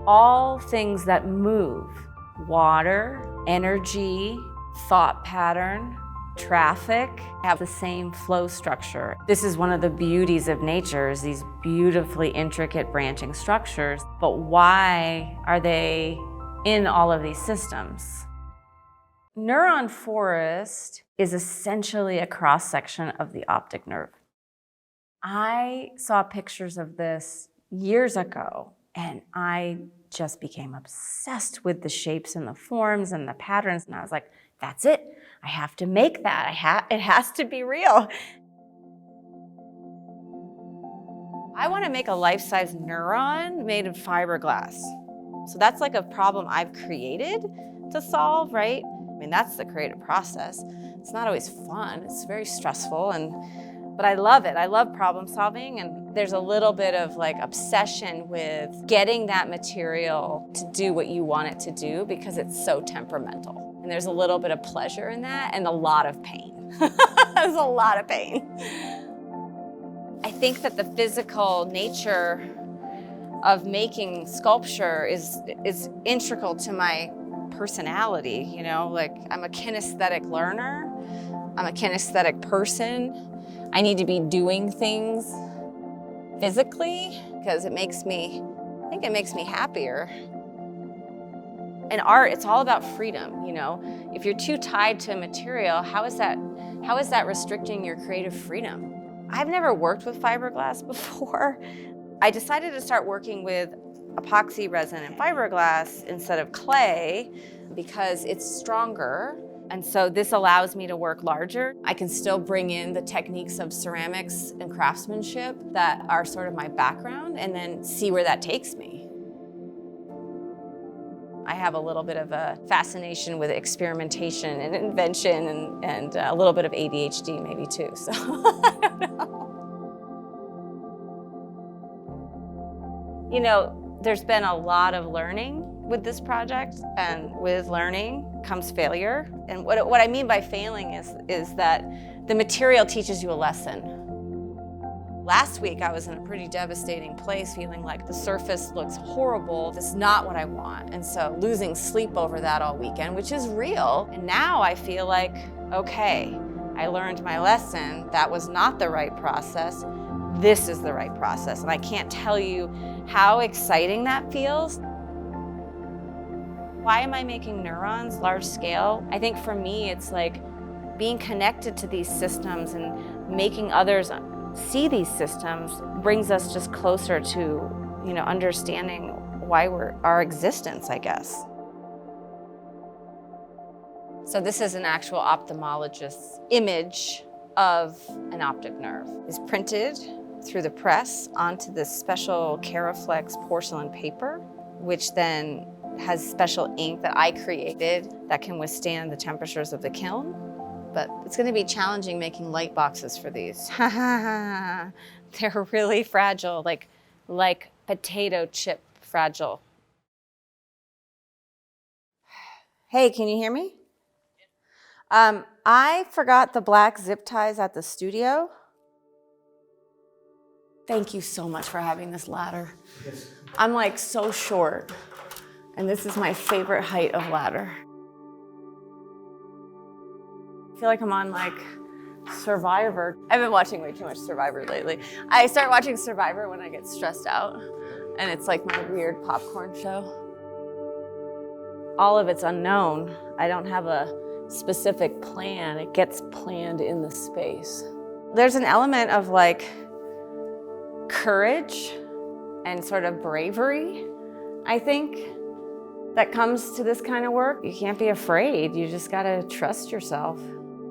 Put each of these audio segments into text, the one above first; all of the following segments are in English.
all things that move, water, energy, thought pattern, traffic, have the same flow structure. This is one of the beauties of nature, is these beautifully intricate branching structures. But why are they in all of these systems? Neuron forest is essentially a cross-section of the optic nerve. I saw pictures of this years ago, and I just became obsessed with the shapes and the forms and the patterns, and I was like, that's it. I have to make that. It has to be real. I want to make a life-size neuron made of fiberglass. So that's like a problem I've created to solve, right? I mean, that's the creative process. It's not always fun. It's very stressful, but I love it. I love problem solving, and there's a little bit of like obsession with getting that material to do what you want it to do because it's so temperamental. And there's a little bit of pleasure in that and a lot of pain. There's a lot of pain. I think that the physical nature of making sculpture is integral to my personality, you know? Like, I'm a kinesthetic learner. I'm a kinesthetic person. I need to be doing things physically because I think it makes me happier. In art, it's all about freedom, you know? If you're too tied to a material, how is that restricting your creative freedom? I've never worked with fiberglass before. I decided to start working with epoxy resin and fiberglass instead of clay because it's stronger. And so this allows me to work larger. I can still bring in the techniques of ceramics and craftsmanship that are sort of my background and then see where that takes me. I have a little bit of a fascination with experimentation and invention and a little bit of ADHD maybe too, so I don't know. You know, there's been a lot of learning with this project, and with learning comes failure. And what I mean by failing is that the material teaches you a lesson. Last week, I was in a pretty devastating place, feeling like the surface looks horrible. This is not what I want. And so losing sleep over that all weekend, which is real. And now I feel like, okay, I learned my lesson. That was not the right process. This is the right process. And I can't tell you how exciting that feels. Why am I making neurons large scale? I think for me, it's like being connected to these systems and making others see these systems brings us just closer to, you know, understanding why our existence, I guess. So this is an actual ophthalmologist's image of an optic nerve. It's printed through the press onto this special Caraflex porcelain paper, which then has special ink that I created that can withstand the temperatures of the kiln. But it's going to be challenging making light boxes for these. They're really fragile, like potato chip fragile. Hey, can you hear me? I forgot the black zip ties at the studio. Thank you so much for having this ladder. I'm like so short, and this is my favorite height of ladder. I feel like I'm on like Survivor. I've been watching way too much Survivor lately. I start watching Survivor when I get stressed out, and it's like my weird popcorn show. All of it's unknown. I don't have a specific plan. It gets planned in the space. There's an element of like courage and sort of bravery, I think, that comes to this kind of work. You can't be afraid. You just gotta trust yourself.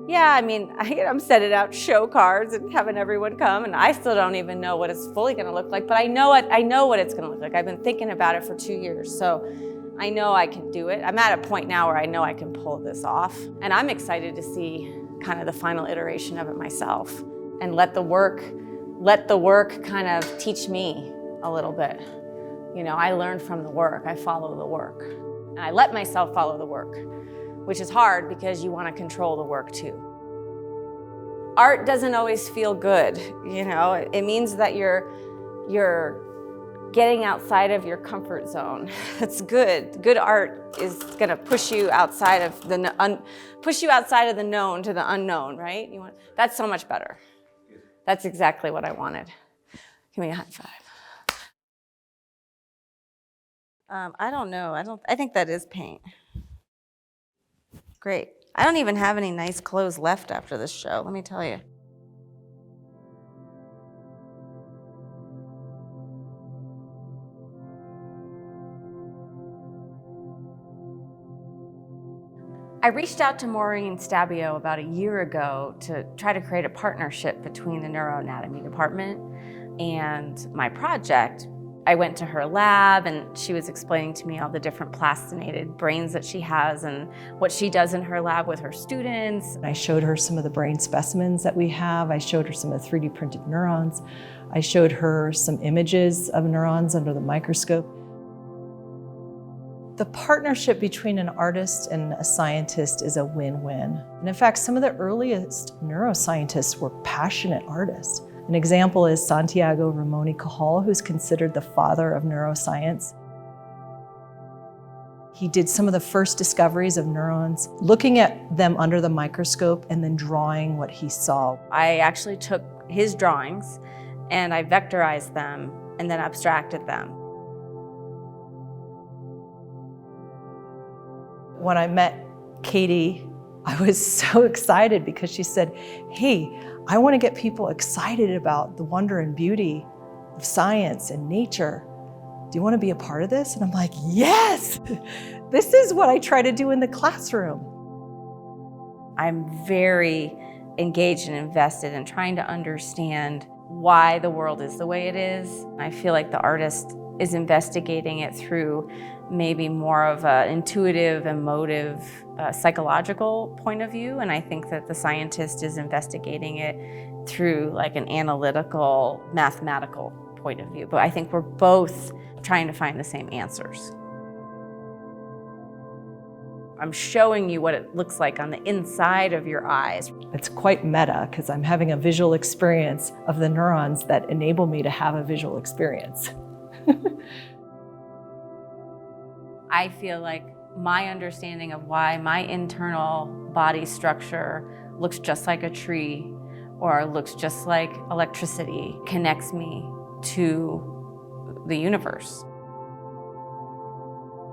Yeah, I mean, I'm sending out show cards and having everyone come, and I still don't even know what it's fully gonna look like, but I know what it's gonna look like. I've been thinking about it for 2 years, so I know I can do it. I'm at a point now where I know I can pull this off, and I'm excited to see kind of the final iteration of it myself and let the work kind of teach me a little bit. You know, I learn from the work, I follow the work, and I let myself follow the work, which is hard because you want to control the work too. Art doesn't always feel good, you know. It means that you're getting outside of your comfort zone. That's good. Good art is gonna push you outside of the known to the unknown, right? That's so much better. That's exactly what I wanted. Give me a high five. I don't know. I think that is paint. Great. I don't even have any nice clothes left after this show, let me tell you. I reached out to Maureen Stabio about a year ago to try to create a partnership between the neuroanatomy department and my project. I went to her lab and she was explaining to me all the different plastinated brains that she has and what she does in her lab with her students. I showed her some of the brain specimens that we have. I showed her some of the 3D printed neurons. I showed her some images of neurons under the microscope. The partnership between an artist and a scientist is a win-win. And in fact, some of the earliest neuroscientists were passionate artists. An example is Santiago Ramon y Cajal, who's considered the father of neuroscience. He did some of the first discoveries of neurons, looking at them under the microscope and then drawing what he saw. I actually took his drawings and I vectorized them and then abstracted them. When I met Katie, I was so excited because she said, hey, I want to get people excited about the wonder and beauty of science and nature. Do you want to be a part of this? And I'm like, yes, this is what I try to do in the classroom. I'm very engaged and invested in trying to understand why the world is the way it is. I feel like the artist is investigating it through maybe more of an intuitive, emotive, psychological point of view. And I think that the scientist is investigating it through like an analytical, mathematical point of view. But I think we're both trying to find the same answers. I'm showing you what it looks like on the inside of your eyes. It's quite meta because I'm having a visual experience of the neurons that enable me to have a visual experience. I feel like my understanding of why my internal body structure looks just like a tree or looks just like electricity connects me to the universe.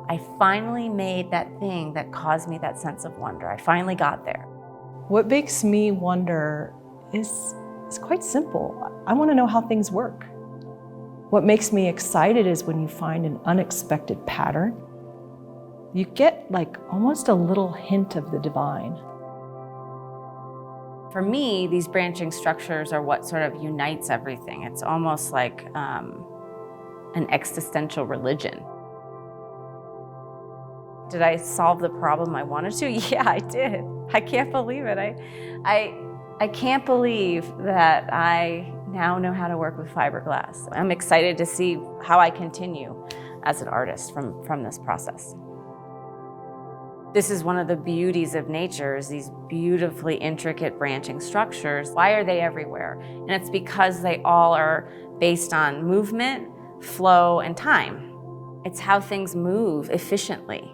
I finally made that thing that caused me that sense of wonder. I finally got there. What makes me wonder is quite simple. I want to know how things work. What makes me excited is when you find an unexpected pattern. You get like almost a little hint of the divine. For me, these branching structures are what sort of unites everything. It's almost like an existential religion. Did I solve the problem I wanted to? Yeah, I did. I can't believe it. I can't believe that I now know how to work with fiberglass. I'm excited to see how I continue as an artist from this process. This is one of the beauties of nature, is these beautifully intricate branching structures. Why are they everywhere? And it's because they all are based on movement, flow, and time. It's how things move efficiently.